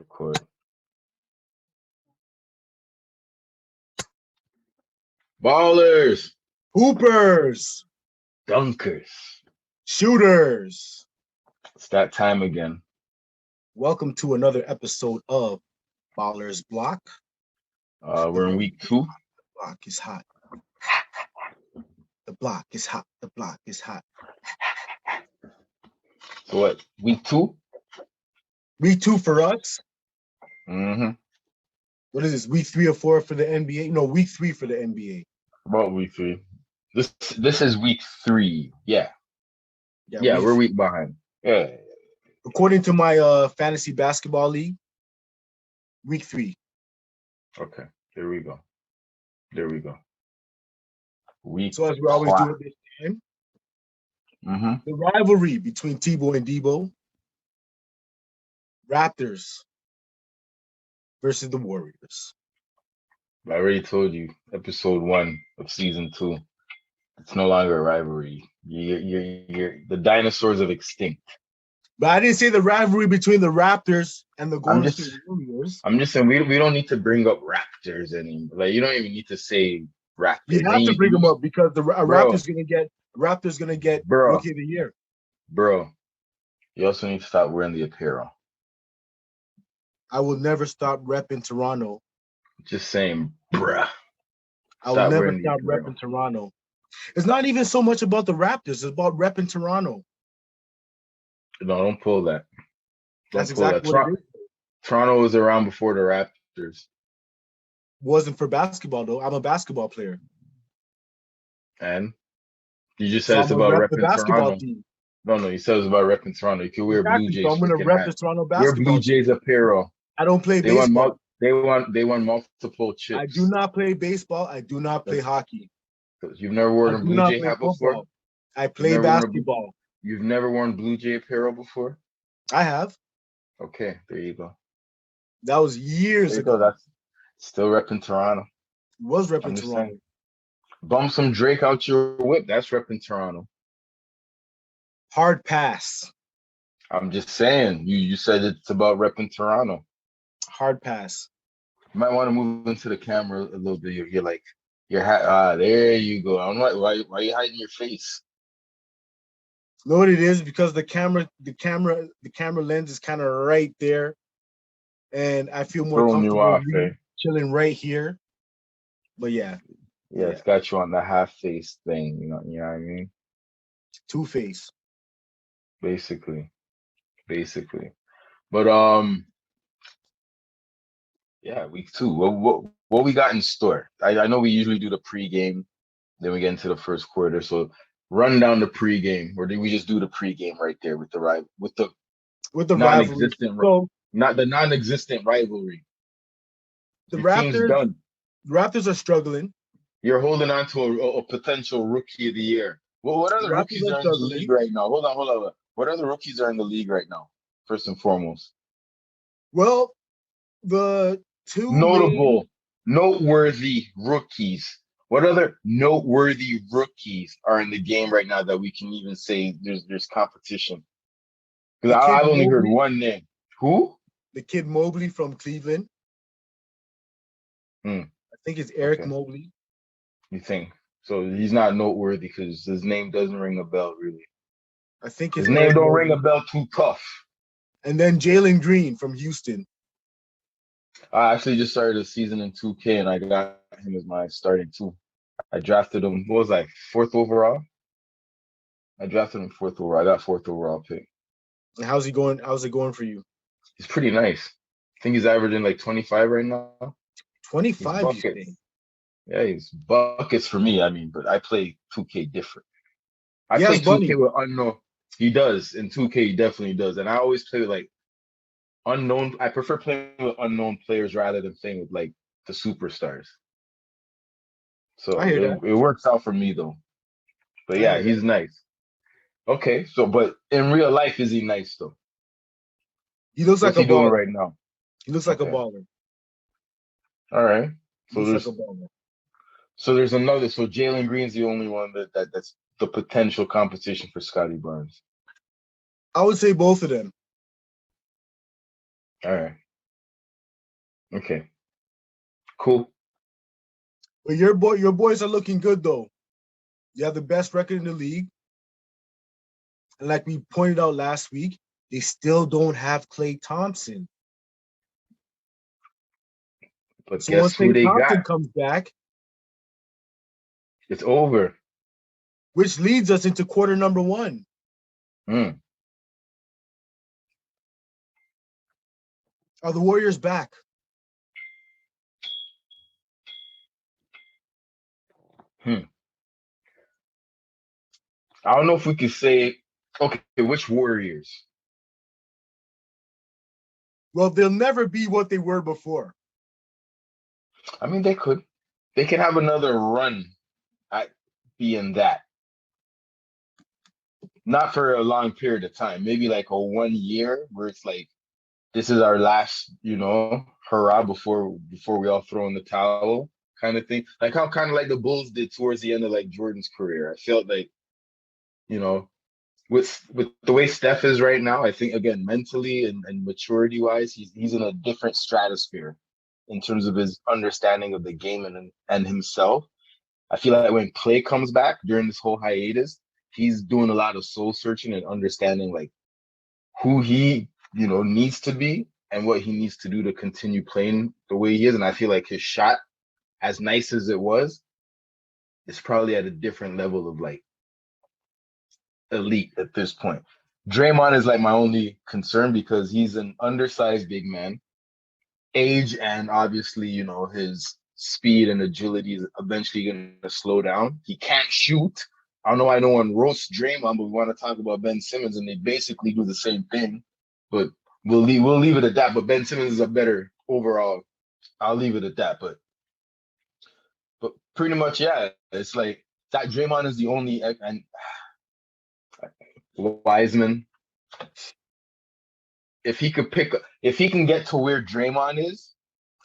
Record. Ballers, Hoopers, dunkers. shooters. It's that time again. Welcome to another episode of Ballers Block. We're in week 2. The block is hot. The block is hot. The block is hot. So what? Week 2? Week 2 for us. Mm-hmm. What is this? Week 3 or 4 for the NBA? No, week 3 for the NBA. About week 3. This is week 3. Yeah, we're a week behind. Yeah. According to my fantasy basketball league, week 3. Okay. There we go. Week. So as we always do at this time, the rivalry between Tebow and Debo, Raptors versus the Warriors. I already told you, episode 1 of season 2. It's no longer a rivalry. You're the dinosaurs have extinct. But I didn't say the rivalry between the Raptors and the Golden State Warriors. I'm just saying we don't need to bring up Raptors anymore. Like, you don't even need to say Raptors. You have to bring them up because the Raptors gonna get Rookie of the Year. Bro, you also need to stop wearing the apparel. I will never stop repping Toronto. Just saying, bruh. I will never stop repping Toronto. It's not even so much about the Raptors. It's about repping Toronto. No, don't pull that. That's exactly what it is. Toronto was around before the Raptors. Wasn't for basketball, though. I'm a basketball player. And? You just said it's about repping Toronto. Team. No, you said it's about repping Toronto. You can wear Blue Jays. So I'm going to rep the Toronto basketball. Wear Blue Jays apparel. I don't play baseball. They won multiple chips. I do not play baseball. I do not play hockey. You've never worn a Blue Jay hat before? I play basketball. You've never worn Blue Jay apparel before? I have. Okay, there you go. That was years ago. That's still repping Toronto. Was repping Toronto. Saying. Bump some Drake out your whip. That's repping Toronto. Hard pass. I'm just saying. You said it's about repping Toronto. Hard pass. You might want to move into the camera a little bit. You're like, your hat. There you go. I'm like, why are you hiding your face? You know what it is? Because the camera lens is kind of right there, and I feel more comfortable chilling right here. But yeah, it's got you on the half face thing. You know what I mean? Two-face, basically. But yeah, week 2. What we got in store? I know we usually do the pregame, then we get into the first quarter. So run down the pregame, or did we just do the pregame right there with the non-existent, not the non-existent rivalry? The Raptors are struggling. You're holding on to a potential Rookie of the Year. Well, what other rookies are in the league right now? Hold on. What other rookies are in the league right now? First and foremost. Well, the two noteworthy rookies. What other noteworthy rookies are in the game right now that we can even say there's competition? Because I've only heard one name. Who? The kid Mobley from Cleveland. I think it's Eric Mobley. You think? So he's not noteworthy because his name doesn't ring a bell, really. I think his name don't ring a bell too tough. And then Jalen Green from Houston. I actually just started the season in 2K, and I got him as my starting 2. I drafted him. What was I? 4th overall. I drafted him 4th overall. I got 4th overall pick. And how's he going? How's it going for you? He's pretty nice. I think he's averaging like 25 right now. 25, you think? Yeah, he's buckets for me. I mean, but I play 2K different. I play 2K with unknown. He does. In 2K, he definitely does. And I always play with like unknown. I prefer playing with unknown players rather than playing with like the superstars. So it works out for me though. But yeah, he's nice. Okay, so but in real life, is he nice though? He looks like a baller. What's he doing right now? He looks like a baller. All right. So there's another. So Jalen Green's the only one that's the potential competition for Scotty Barnes. I would say both of them. All right. Okay. Cool. But your boys are looking good though. You have the best record in the league. And like we pointed out last week, they still don't have Klay Thompson. But so guess once who Klay they Thompson got? comes back, It's over. which leads us into quarter number 1. Are the Warriors back? I don't know if we could say, okay, which Warriors? Well, they'll never be what they were before. I mean, they could. They can have another run at being that. Not for a long period of time. Maybe like a 1 year where it's like, this is our last, hurrah before we all throw in the towel kind of thing. Like how kind of like the Bulls did towards the end of like Jordan's career. I felt like, you know, with the way Steph is right now, I think again mentally and maturity wise, he's in a different stratosphere in terms of his understanding of the game and himself. I feel like when Klay comes back during this whole hiatus, he's doing a lot of soul searching and understanding like who he, needs to be and what he needs to do to continue playing the way he is. And I feel like his shot, as nice as it was, is probably at a different level of like elite at this point. Draymond is like my only concern because he's an undersized big man. Age and obviously, his speed and agility is eventually going to slow down. He can't shoot. I know no one roasts Draymond, but we want to talk about Ben Simmons, and they basically do the same thing. But we'll leave it at that. But Ben Simmons is a better overall. I'll leave it at that. But pretty much, yeah, it's like that. Draymond is the only, and Wiseman. If he can get to where Draymond is,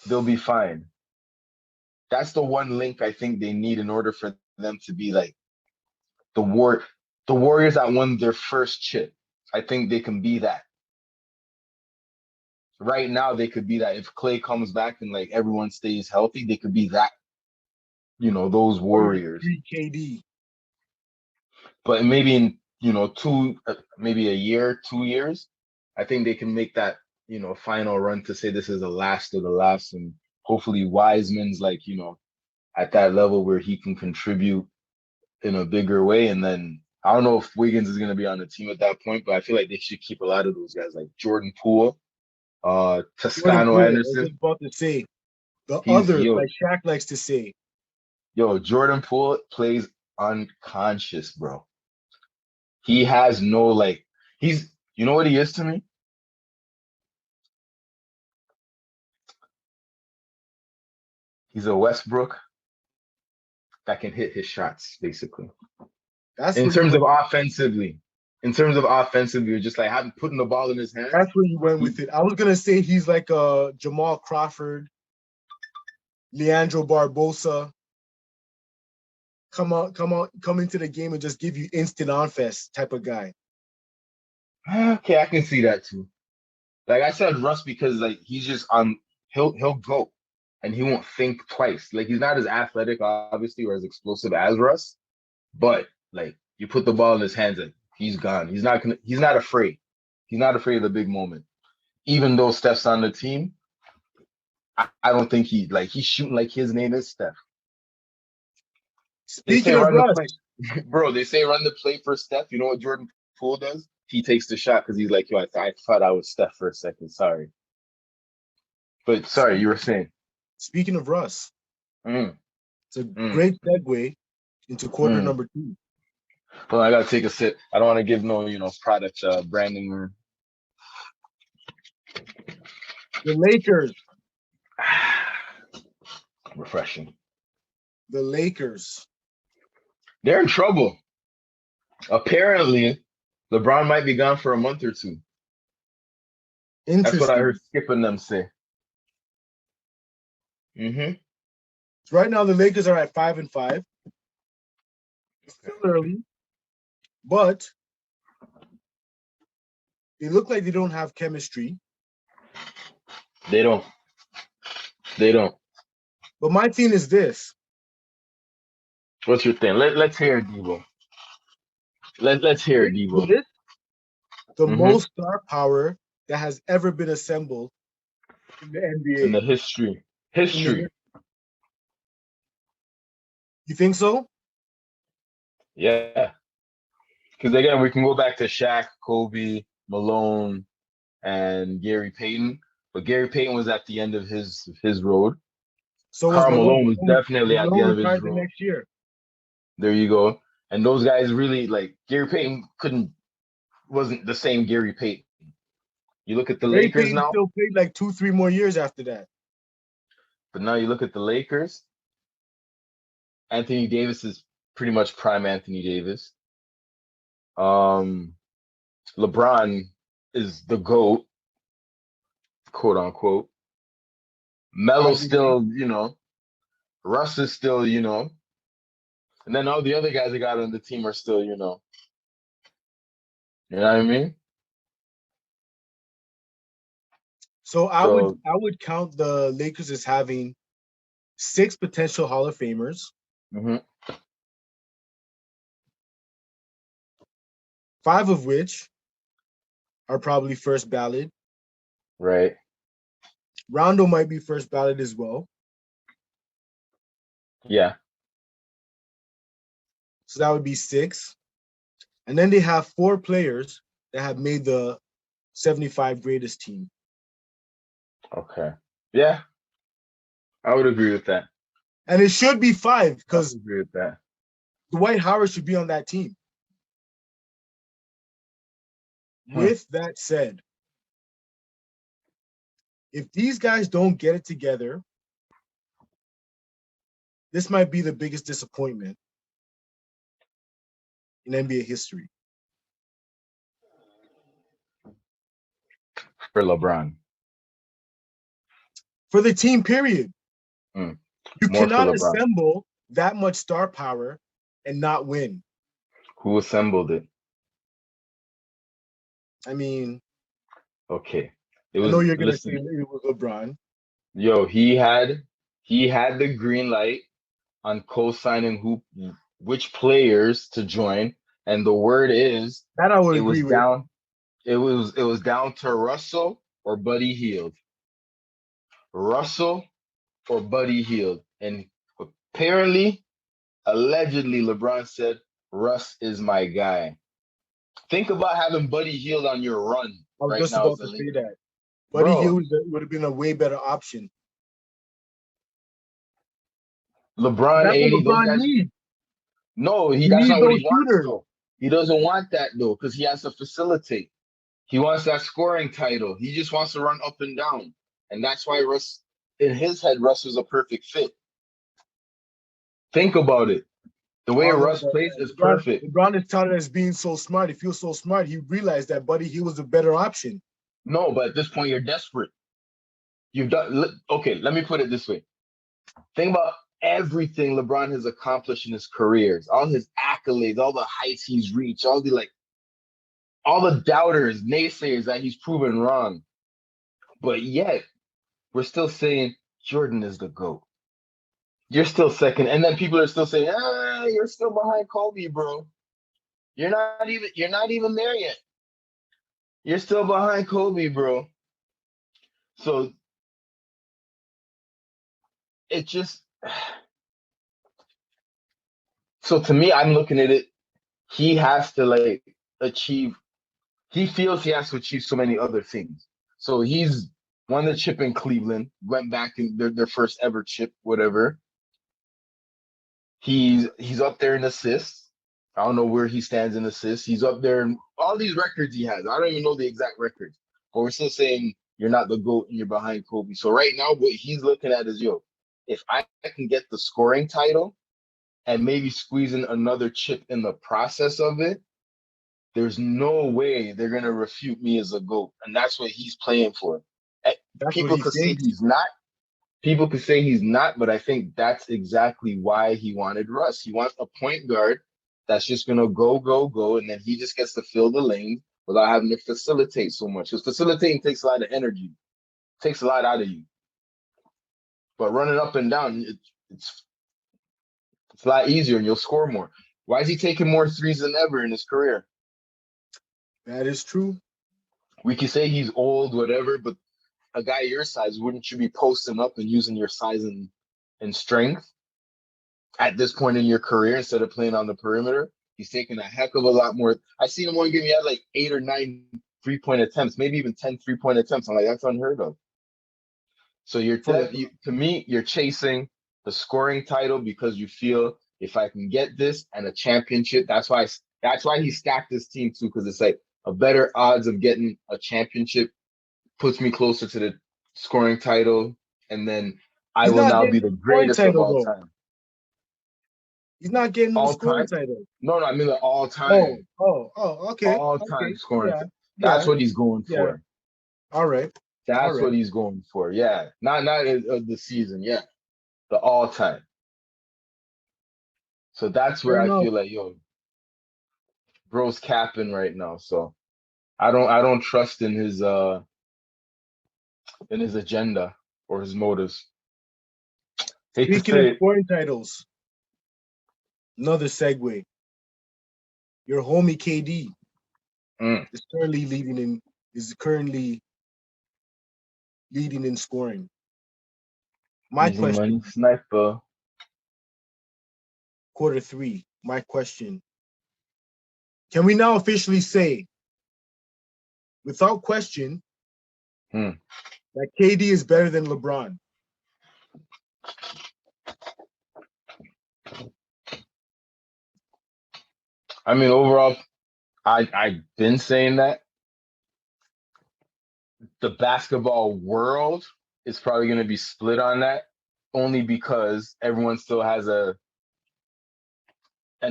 they'll be fine. That's the one link I think they need in order for them to be like the Warriors that won their first chip. I think they can be that. Right now, they could be that. If Klay comes back and like everyone stays healthy, they could be that. Those Warriors. KD. But maybe in maybe a year, 2 years, I think they can make that final run to say this is the last of the last, and hopefully Wiseman's like at that level where he can contribute in a bigger way. And then I don't know if Wiggins is going to be on the team at that point, but I feel like they should keep a lot of those guys like Jordan Poole, Toscano Anderson. I was about to say the others, like Shaq likes to say. Jordan Poole plays unconscious, bro. He has no like. You know what he is to me? He's a Westbrook that can hit his shots, basically. In terms of offensively, you're just like putting the ball in his hands. That's where you went with it. I was gonna say he's like a Jamal Crawford, Leandro Barbosa. Come into the game and just give you instant on-fest type of guy. Okay, I can see that too. Like I said, Russ, because like he's just he'll go and he won't think twice. Like he's not as athletic, obviously, or as explosive as Russ, but like you put the ball in his hands, like he's gone. He's not afraid. He's not afraid of the big moment. Even though Steph's on the team, I don't think he's shooting like his name is Steph. Speaking of Russ, bro, they say run the play for Steph. You know what Jordan Poole does? He takes the shot because he's like, yo, I thought I was Steph for a second. Sorry. But sorry, you were saying. Speaking of Russ, it's a great segue into quarter number 2. Well, I gotta take a sip. I don't want to give no, product branding. The Lakers. Refreshing. The Lakers. They're in trouble. Apparently, LeBron might be gone for a month or 2. That's what I heard Skip and them say. So right now, the Lakers are at 5-5. It's still early, but they look like they don't have chemistry. They don't. They don't. But my thing is this. What's your thing? Let's hear it, Debo. Let's hear it, Debo. The most star power that has ever been assembled in the NBA. In the history. History. You think so? Yeah. Because again, we can go back to Shaq, Kobe, Malone, and Gary Payton. But Gary Payton was at the end of his road. So Karl Malone was definitely at the end of his road. The next year. There you go. And those guys really, like, Gary Payton wasn't the same Gary Payton. You look at the Lakers now. Still played like 2-3 more years after that. But now you look at the Lakers. Anthony Davis is pretty much prime Anthony Davis. LeBron is the GOAT, quote unquote. Melo's still, Russ is still, and then all the other guys that got on the team are still, you know what I mean? So I would count the Lakers as having 6 potential Hall of Famers. 5 of which are probably first ballot. Right. Rondo might be first ballot as well. Yeah. So that would be 6. And then they have 4 players that have made the 75 greatest team. Okay. Yeah. I would agree with that. And it should be 5 because I would agree with that. Dwight Howard should be on that team. With that said, if these guys don't get it together, this might be the biggest disappointment in NBA history. For LeBron. For the team, period. You More cannot assemble that much star power and not win. Who assembled it? I mean, okay. I know you're going to say it was LeBron. Yo, he had the green light on co-signing which players to join, and the word is that I would agree with. It was down to Russell or Buddy Hield. Russell or Buddy Hield, and apparently, allegedly, LeBron said, "Russ is my guy." Think about having Buddy Hield on your run. I was just about to say that. Buddy Hield would have been a way better option. LeBron, that's 80, what LeBron those guys. Needs. No, that's not what he wants, though. He doesn't want that, though, because he has to facilitate. He wants that scoring title. He just wants to run up and down. And that's why Russ, in his head, Russ was a perfect fit. Think about it. The way Russ plays is perfect. LeBron is touted as being so smart. He feels so smart. He realized that Buddy Hield was a better option. No, but at this point, you're desperate. You've done. Okay, let me put it this way. Think about everything LeBron has accomplished in his careers, all his accolades, all the heights he's reached, all the doubters, naysayers that he's proven wrong. But yet, we're still saying Jordan is the GOAT. You're still second. And then people are still saying, you're still behind Kobe, bro. You're not even there yet. You're still behind Kobe, bro. So it just so to me, I'm looking at it, he has to achieve, he feels he has to achieve so many other things. So he's won the chip in Cleveland, went back in their first ever chip, whatever. He's up there in assists. I don't know where he stands in assists. He's up there in all these records he has. I don't even know the exact records, but we're still saying you're not the GOAT and you're behind Kobe. So right now, what he's looking at is, if I can get the scoring title and maybe squeeze in another chip in the process of it, there's no way they're going to refute me as a GOAT. And that's what he's playing for. People could say he's not. People could say he's not, but I think that's exactly why he wanted Russ. He wants a point guard that's just going to go, and then he just gets to fill the lane without having to facilitate so much. Because facilitating takes a lot of energy. Takes a lot out of you. But running up and down, it's a lot easier and you'll score more. Why is he taking more threes than ever in his career? That is true. We can say he's old, whatever, but a guy your size, wouldn't you be posting up and using your size and strength at this point in your career instead of playing on the perimeter? He's taking a heck of a lot more. I seen him one game, he had like 8 or 9 3-point attempts, maybe even 10 3-point attempts. I'm like, that's unheard of. So to me, you're chasing the scoring title because you feel if I can get this and a championship, that's why he stacked this team too, because it's like a better odds of getting a championship puts me closer to the scoring title, and then I will now be the greatest of all time. He's not getting the scoring title. No, I mean the all time. Okay. All time scoring. Yeah. That's what he's going for. All right. That's what he's going for. Yeah. Not the season. Yeah. The all time. So that's where I feel like, yo, bro's capping right now. So I don't trust in his agenda or his motives. Speaking of scoring titles, another segue. Your homie KD is currently leading in scoring. My question, sniper. Q3. My question: can we now officially say, without question, that KD is better than LeBron? I mean, overall, I've been saying that. The basketball world is probably going to be split on that, only because everyone still has an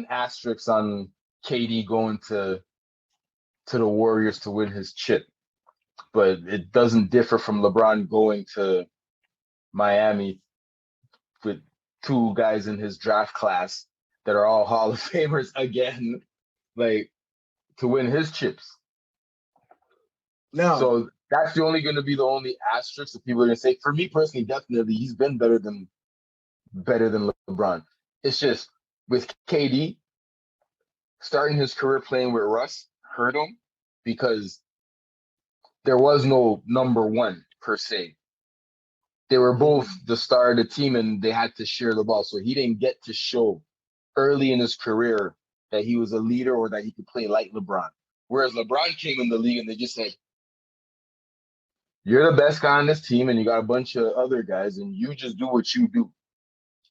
asterisk on KD going to the Warriors to win his chip. But it doesn't differ from LeBron going to Miami with 2 guys in his draft class that are all Hall of Famers again, like, to win his chips. No. So that's going to be the only asterisk that people are going to say. For me personally, definitely, he's been better than LeBron. It's just with KD, starting his career playing with Russ hurt him because there was no number one per se. They were both the star of the team and they had to share the ball. So he didn't get to show early in his career that he was a leader or that he could play like LeBron. Whereas LeBron came in the league and they just said, you're the best guy on this team and you got a bunch of other guys and you just do what you do.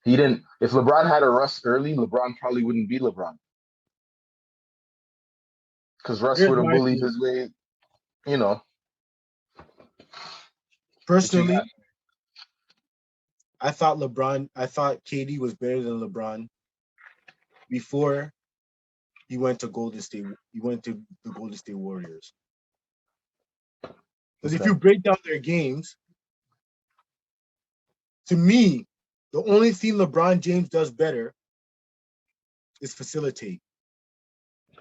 He didn't. If LeBron had a Russ early, LeBron probably wouldn't be LeBron. Because Russ would have bullied his way, you know. Personally, I thought KD was better than LeBron before he went to Golden State. He went to the Golden State Warriors. Because if you break down their games, to me, the only thing LeBron James does better is facilitate.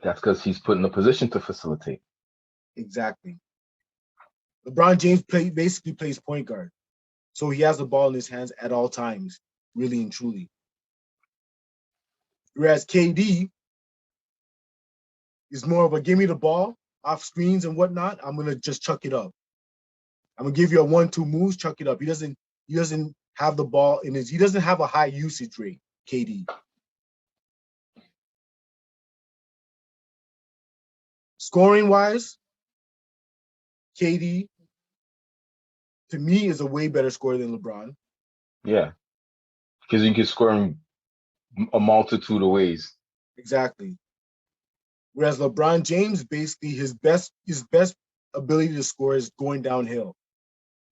That's because he's put in a position to facilitate. Exactly. LeBron James basically plays point guard. So he has the ball in his hands at all times, really and truly. Whereas KD is more of a give me the ball off screens and whatnot. I'm going to just chuck it up. I'm going to give you a 1-2 moves, chuck it up. He doesn't have the ball he doesn't have a high usage rate, KD. Scoring wise, KD to me is a way better scorer than LeBron. Yeah. Because you can score in a multitude of ways. Exactly. Whereas LeBron James, basically his best ability to score is going downhill.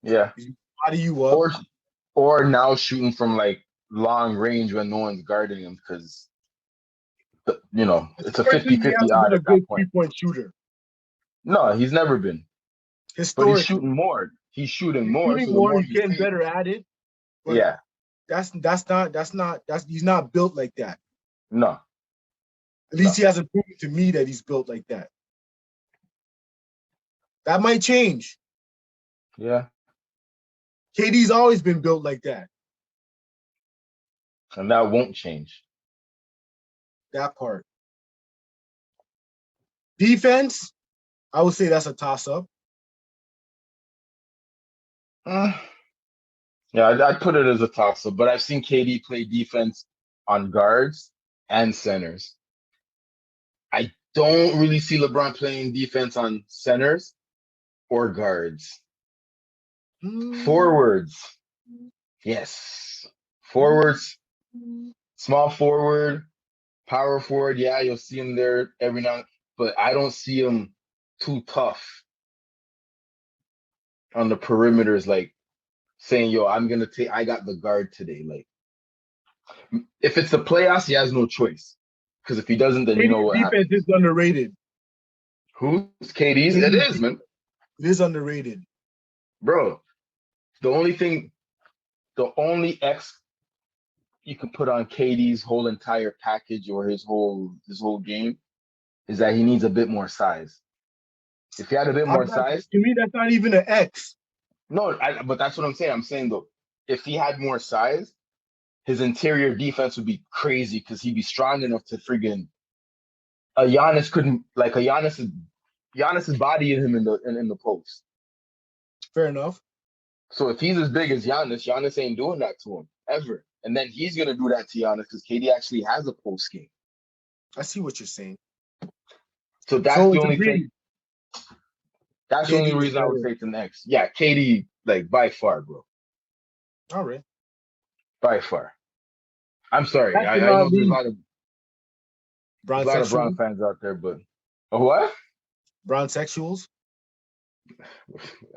Yeah. He's body you up. Or now shooting from like long range when no one's guarding him because it's a 50-50 odd at that point. 3-point shooter. No, he's never been. But he's shooting more. He's shooting more. He's getting better at it. Yeah. He's not built like that. No. At least he hasn't proven to me that he's built like that. That might change. Yeah. KD's always been built like that. And that won't change. That part. Defense, I would say that's a toss-up. Yeah, I'd put it as a toss-up, but I've seen KD play defense on guards and centers. I don't really see LeBron playing defense on centers or guards. Forwards. Yes. Forwards. Small forward, power forward. Yeah, you'll see him there every now and then, but I don't see him too tough on the perimeters, like saying, yo, I got the guard today. Like, if it's the playoffs, he has no choice. Because if he doesn't, then you know what defense happens. Is underrated. Who's KD's? It is, man. It is underrated. Bro, the only X you can put on KD's whole entire package or his whole game is that he needs a bit more size. If he had a bit more size, to me, that's not even an X. No, but that's what I'm saying. I'm saying though, if he had more size, his interior defense would be crazy because he'd be strong enough to friggin' Giannis couldn't like a Giannis's body in him in the post. Fair enough. So if he's as big as Giannis ain't doing that to him ever. And then he's gonna do that to Giannis because KD actually has a post game. I see what you're saying. So that's the only thing. That's the only reason I would take the next. Yeah, KD, like by far, bro. All right. By far. I'm sorry. I know there's a lot of Bron fans out there, but what? Bronsexuals?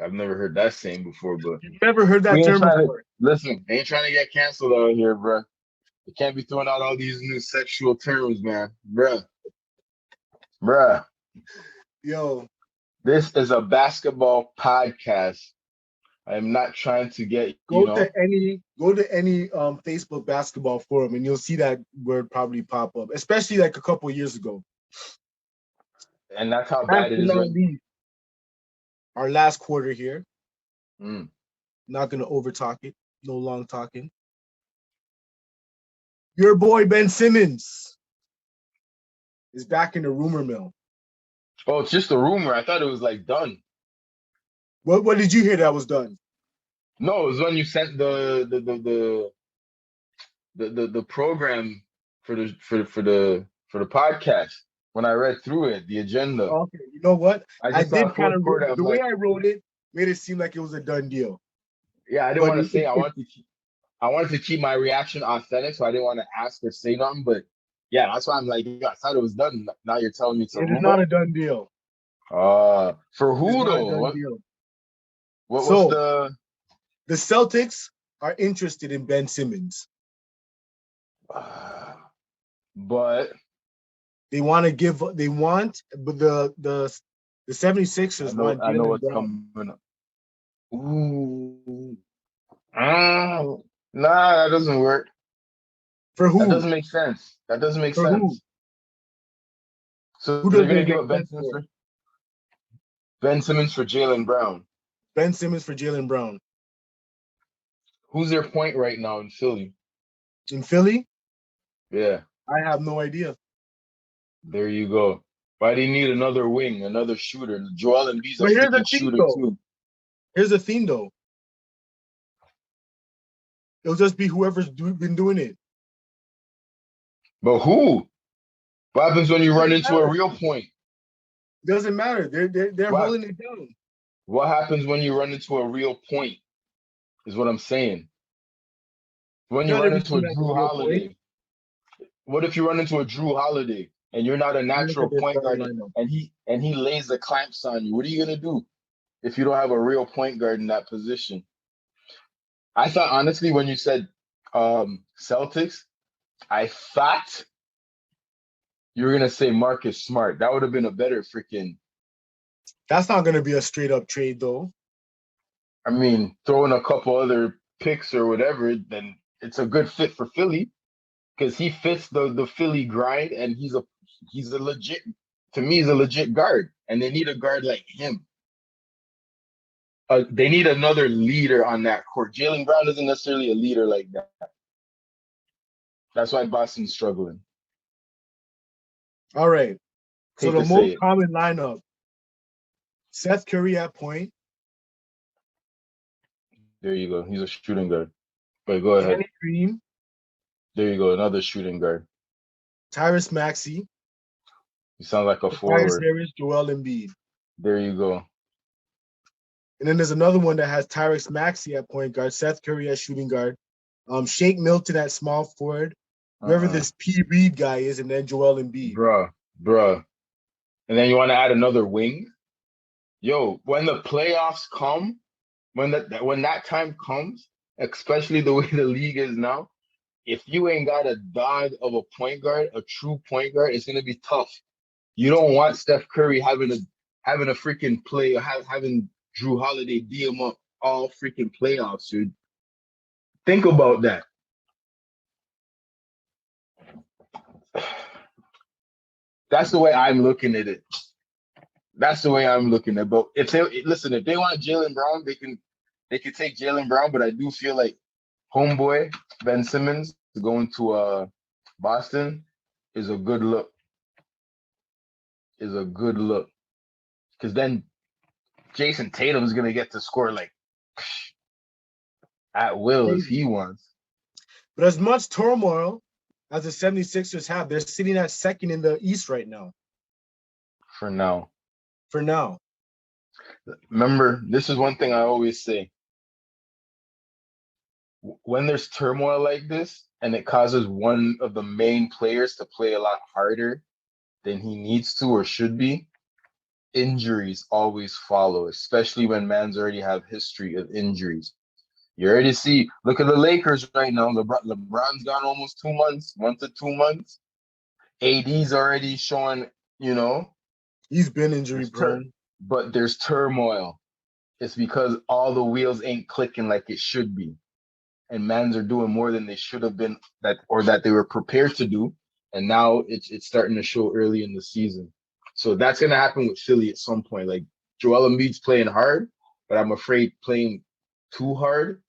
I've never heard that saying before, but you've never heard that term before. Listen, ain't trying to get canceled out here, bro. You can't be throwing out all these new sexual terms, man. Bruh. Yo. This is a basketball podcast. I am not trying to get go to any Facebook basketball forum and you'll see that word probably pop up, especially like a couple of years ago. And that's how bad it is. Our last quarter here. Not gonna overtalk it. No long talking. Your boy Ben Simmons is back in the rumor mill. Oh, it's just a rumor. I thought it was like done. What did you hear that was done? No, it was when you sent the program for the podcast. When I read through it, the agenda. Okay, you know what? I did kind of the way I wrote it made it seem like it was a done deal. Yeah, I didn't want to say. I wanted to keep my reaction authentic, so I didn't want to ask or say nothing. But yeah, that's why I'm like, I thought it was done. Now you're telling me it's it is not a done deal. For who though? What's the Celtics are interested in Ben Simmons, but they want to give. But the 76ers want. I know what's coming up. Ooh. Nah, that doesn't work. For who? That doesn't make sense. Who? So they're gonna give up Ben Simmons for Ben Simmons for Jaylen Brown. Ben Simmons for Jaylen Brown. Who's their point right now in Philly? In Philly? Yeah. I have no idea. There you go. Why do you need another wing, another shooter? Joel Embiid's a freaking shooter too. Here's the thing, though. It'll just be whoever's been doing it. But who? What happens when you run into a real point? Doesn't matter. They're holding it down. What happens when you run into a real point? Is what I'm saying. When you run into a Drew Holiday. What if you run into a Drew Holiday and you're not a natural point guard and he lays the clamps on you? What are you gonna do if you don't have a real point guard in that position? I thought honestly when you said Celtics, I thought you were gonna say Marcus Smart. That would have been a better freaking. That's not gonna be a straight up trade though. I mean, throwing a couple other picks or whatever, then it's a good fit for Philly because he fits the Philly grind, and he's a legit guard, and they need a guard like him. They need another leader on that court. Jaylen Brown isn't necessarily a leader like that. That's why Boston's struggling. All right. So Hate the to say most it. common lineup: Seth Curry at point. There you go. He's a shooting guard. But go ahead. Danny Green. There you go. Another shooting guard. Tyrese Maxey. You sound like a Tobias forward. Harris, Joel Embiid. There you go. And then there's another one that has Tyrese Maxey at point guard, Seth Curry at shooting guard, Shake Milton at small forward, whoever this P. Reed guy is, and then Joel Embiid. Bruh. And then you want to add another wing? Yo, when the playoffs come, when that time comes, especially the way the league is now, if you ain't got a dog of a point guard, a true point guard, it's gonna be tough. You don't want Steph Curry having a freaking play or having Drew Holiday D him up all freaking playoffs, dude. Think about that. That's the way I'm looking at it. That's the way I'm looking at it. But if they want Jaylen Brown, they can take Jaylen Brown. But I do feel like homeboy Ben Simmons going to Boston is a good look. Because then Jason Tatum is gonna get to score like at will if he wants. But as much turmoil as the 76ers have, they're sitting at second in the East right now. For now. Remember, this is one thing I always say. When there's turmoil like this and it causes one of the main players to play a lot harder than he needs to or should be, injuries always follow, especially when man's already have history of injuries. You already see, look at the Lakers right now. LeBron's gone almost 2 months, 1 to 2 months. AD's already showing, he's been injury prone. But there's turmoil. It's because all the wheels ain't clicking like it should be. And mans are doing more than they should have been that they were prepared to do. And now it's starting to show early in the season. So that's going to happen with Philly at some point. Like Joel Embiid's playing hard, but I'm afraid playing too hard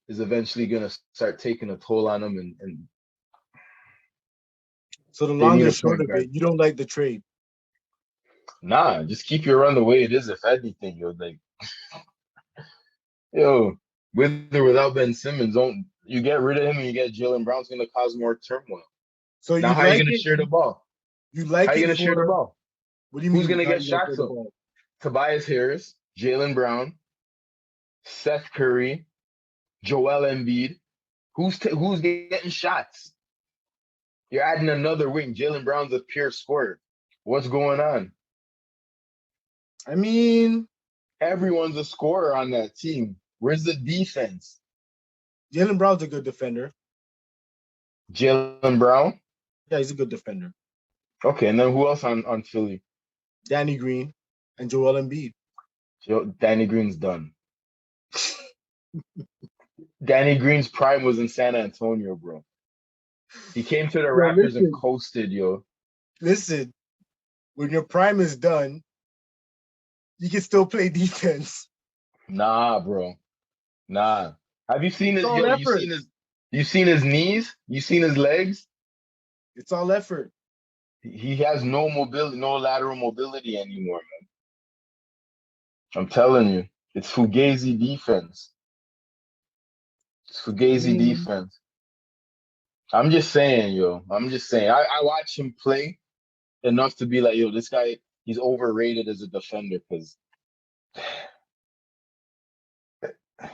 is eventually going to start taking a toll on him. And so the long and short of it, you don't like the trade? Nah, just keep your run the way it is. If anything, with or without Ben Simmons, you get rid of him and you get Jaylen Brown, it's going to cause more turmoil. So now, how are you going to share the ball? You like how are you going to share the ball? What do you mean? Who's going to get shots up? Tobias Harris, Jaylen Brown, Seth Curry, Joel Embiid. Who's getting shots? You're adding another wing. Jaylen Brown's a pure scorer. What's going on? I mean, everyone's a scorer on that team. Where's the defense? Jaylen Brown's a good defender. Jaylen Brown? Yeah, he's a good defender. Okay, and then who else on Philly? Danny Green and Joel Embiid. Danny Green's done. Danny Green's prime was in San Antonio, bro. He came to the Raptors and coasted, yo. Listen, when your prime is done, you can still play defense. Nah, bro. Nah. Have you seen you seen his knees? You seen his legs? It's all effort. He has no mobility, no lateral mobility anymore, man. I'm telling you, it's Fugazi defense. Defense. I'm just saying, yo. I watch him play enough to be like, yo, this guy, he's overrated as a defender because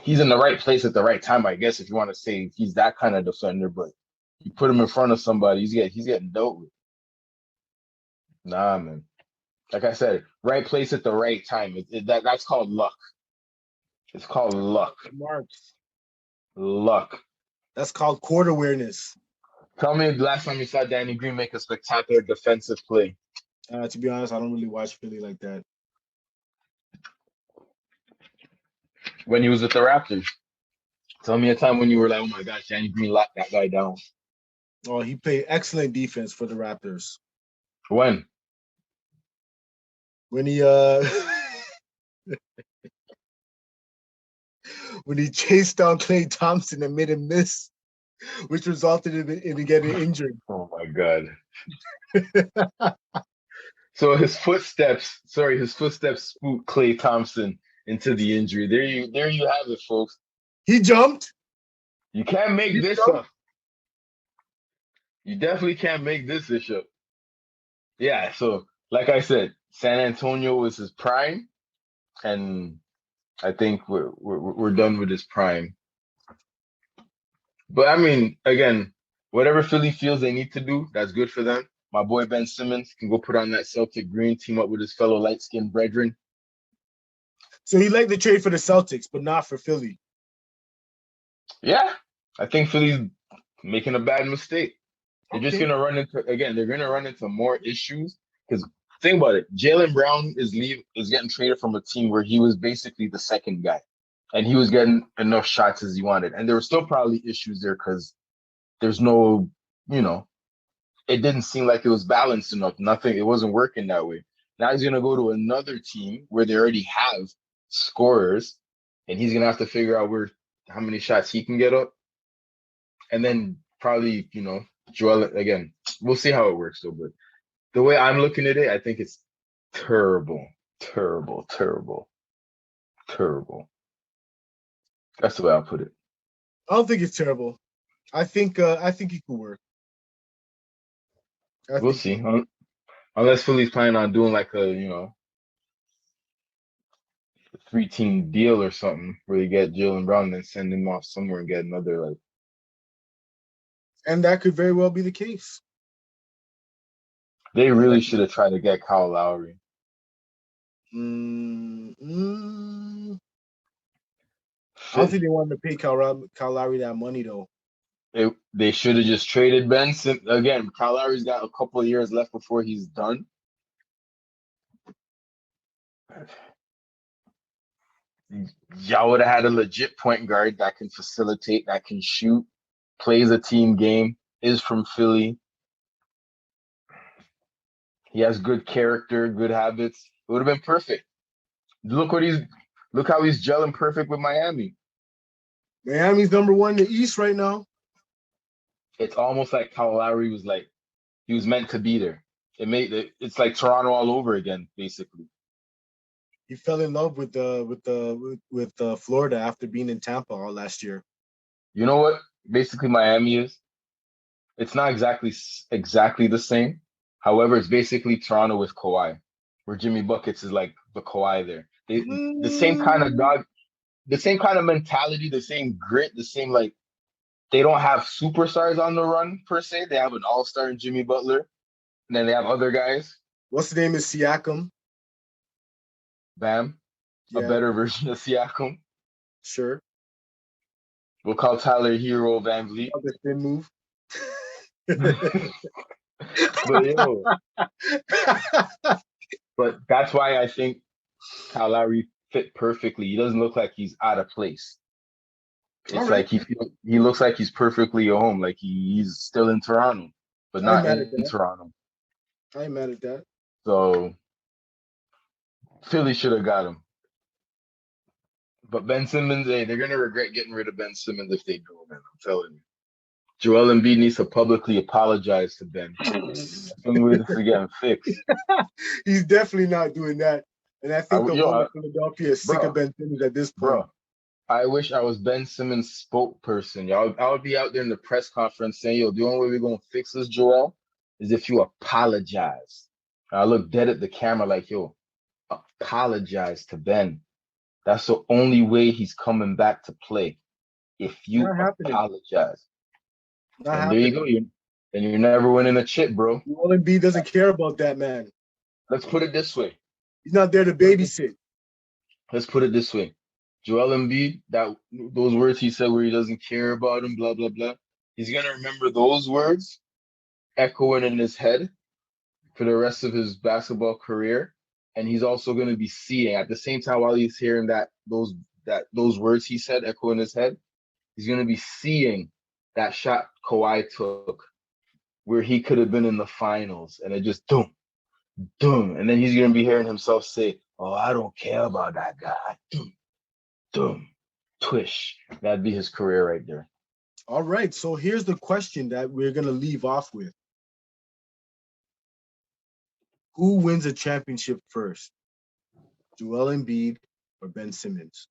he's in the right place at the right time, I guess, if you want to say he's that kind of defender. But you put him in front of somebody, he's getting dealt with. Nah, man. Like I said, right place at the right time. That's called luck. It's called luck. Marks. Luck. That's called court awareness. Tell me the last time you saw Danny Green make a spectacular defensive play. To be honest, I don't really watch Philly like that. When he was with the Raptors. Tell me a time when you were like, oh my gosh, Danny Green locked that guy down. Oh, he played excellent defense for the Raptors. When? When he when he chased down Klay Thompson and made him miss. which resulted in getting injured. Oh my God. So his footsteps spooked Klay Thompson into the injury. There you have it, folks. He jumped. You can't make this up. You definitely can't make this up. Yeah, so like I said, San Antonio was his prime, and I think we're done with his prime. But I mean, again, whatever Philly feels they need to do, that's good for them. My boy Ben Simmons can go put on that Celtic green, team up with his fellow light-skinned brethren. So he liked the trade for the Celtics, but not for Philly. Yeah, I think Philly's making a bad mistake. They're just gonna run into more issues. Because think about it, Jaylen Brown is getting traded from a team where he was basically the second guy, and he was getting enough shots as he wanted. And there were still probably issues there because there's no, it didn't seem like it was balanced enough. Nothing, it wasn't working that way. Now he's gonna go to another team where they already have scorers, and he's gonna have to figure out how many shots he can get up, and then probably Joel again. We'll see how it works though. But the way I'm looking at it, I think it's terrible, terrible, terrible, terrible. That's the way I'll put it. I don't think it's terrible. I think it could work. We'll see. Unless Philly's planning on doing like a 3-team deal or something where you get Jaylen Brown and then send him off somewhere and get another like. And that could very well be the case. They really should have tried to get Kyle Lowry. I don't think they wanted to pay Kyle Lowry that money though. They should have just traded Ben Simmons. Again, Kyle Lowry's got a couple of years left before he's done. Y'all would have had a legit point guard that can facilitate, that can shoot, plays a team game, is from Philly. He has good character, good habits. It would have been perfect. Look how he's gelling perfect with Miami. Miami's #1 in the East right now. It's almost like Kyle Lowry was like he was meant to be there. It's like Toronto all over again, basically. He fell in love with Florida after being in Tampa all last year. You know what? Basically, Miami is. It's not exactly the same. However, it's basically Toronto with Kawhi, where Jimmy Buckets is like the Kawhi there. The same kind of dog, the same kind of mentality, the same grit, the same like. They don't have superstars on the run per se. They have an all-star in Jimmy Butler, and then they have other guys. What's the name? Is Siakam? Bam, yeah. A better version of Siakam. Sure. We'll call Tyler Hero Van Vliet. The thin move. But that's why I think Kyle Lowry fit perfectly. He doesn't look like he's out of place. It's like he looks like he's perfectly at home, like he's still in Toronto, but not in Toronto. I ain't mad at that. So Philly should have got him. But Ben Simmons, they're gonna regret getting rid of Ben Simmons if they do, man. I'm telling you. Joel Embiid needs to publicly apologize to Ben. That's the only way to get him fixed. He's definitely not doing that. And I think the whole Philadelphia is sick of Ben Simmons at this point. Bro, I wish I was Ben Simmons' spokesperson. Y'all, I would be out there in the press conference saying, yo, the only way we're going to fix this, Joel, is if you apologize. And I look dead at the camera like, yo, apologize to Ben. That's the only way he's coming back to play. If you apologize. And there you go. And you're never winning a chip, bro. Joel Embiid doesn't care about that, man. Let's put it this way. He's not there to babysit. Let's put it this way. Joel Embiid, those words he said where he doesn't care about him, blah, blah, blah. He's going to remember those words echoing in his head for the rest of his basketball career. And he's also going to be seeing at the same time while he's hearing those words he said echo in his head, he's going to be seeing that shot Kawhi took where he could have been in the finals. And it just doom. And then he's going to be hearing himself say, oh, I don't care about that guy. Doom. Twish. That'd be his career right there. All right, so here's the question that we're going to leave off with. Who wins a championship first? Joel Embiid or Ben Simmons?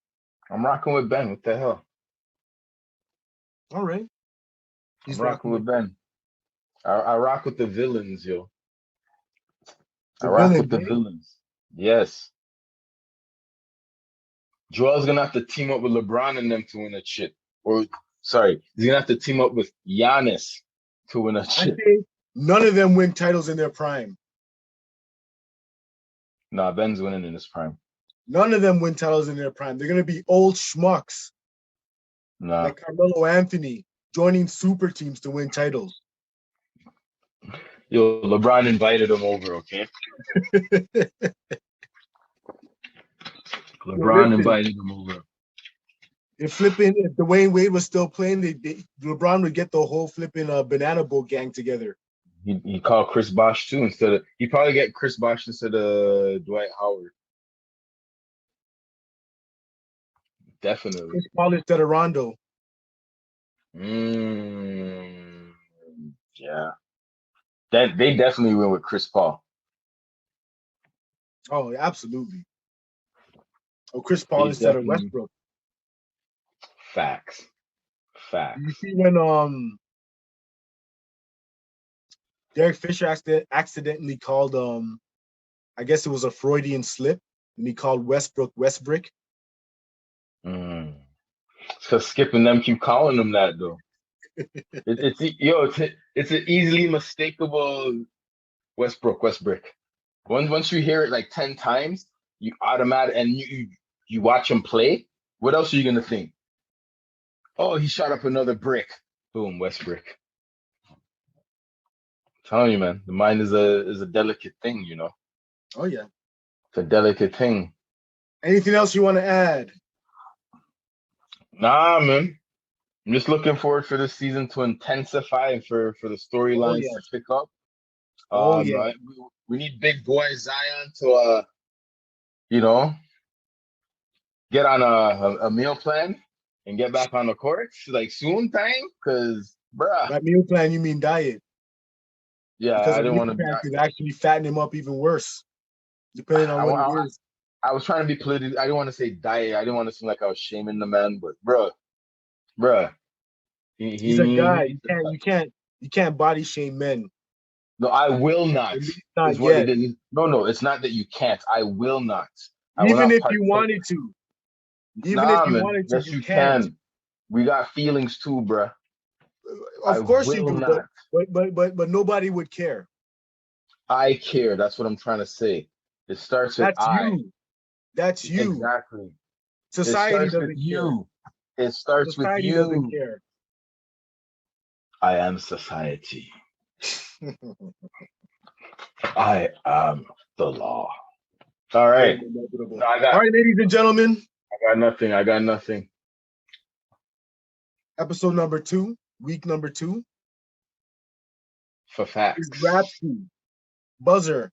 I'm rocking with Ben. What the hell? All right. I'm rocking with Ben. I rock with the villains, yo. I rock with the villains. Yes. Joel's gonna have to team up with LeBron and them to win a chip. Or sorry, he's gonna have to team up with Giannis to win a chip. None of them win titles in their prime. Nah, Ben's winning in his prime. None of them win titles in their prime. They're gonna be old schmucks. Nah. Like Carmelo Anthony joining super teams to win titles. Yo, LeBron invited him over, okay? LeBron invited him over. If Dwayne Wade was still playing, LeBron would get the whole flipping Banana Boat gang together. He called Chris Bosh too he probably get Chris Bosh instead of Dwight Howard. Definitely. Chris Paul instead of Rondo. Yeah. They definitely win with Chris Paul. Oh, absolutely. Oh, Chris Paul instead of Westbrook. Facts. You see when Derek Fisher accidentally called I guess it was a Freudian slip, and he called Westbrook Westbrick. Because Skip and them keep calling him that though. It's an easily mistakable Westbrick. Once you hear it like 10 times, you automatically, and you watch him play. What else are you gonna think? Oh, he shot up another brick. Boom, Westbrick. I'm telling you, man, the mind is a delicate thing, you know. Oh yeah, it's a delicate thing. Anything else you want to add? Nah, man. I'm just looking forward for this season to intensify for the storylines to pick up. We need big boy Zion to get on a meal plan and get back on the courts like soon time, because bruh. By meal plan you mean diet? Yeah, because I didn't want to could actually fatten him up even worse, depending on what it is. I was trying to be political. I didn't want to say diet. I didn't want to seem like I was shaming the man, but bruh. He's a guy. You can't body shame men. No, I will not. Not yet. No, it's not that you can't. I will not. Even if you wanted to. Yes, you can. We got feelings too, bruh. Of course you do, but nobody would care. I care. That's what I'm trying to say. It starts with That's you. Exactly. Society doesn't care. It starts with you. Doesn't care. I am society. I am the law. All right. All right, ladies and gentlemen. I got nothing. Episode number 2, week number 2. For facts. Rhapsody. Buzzer.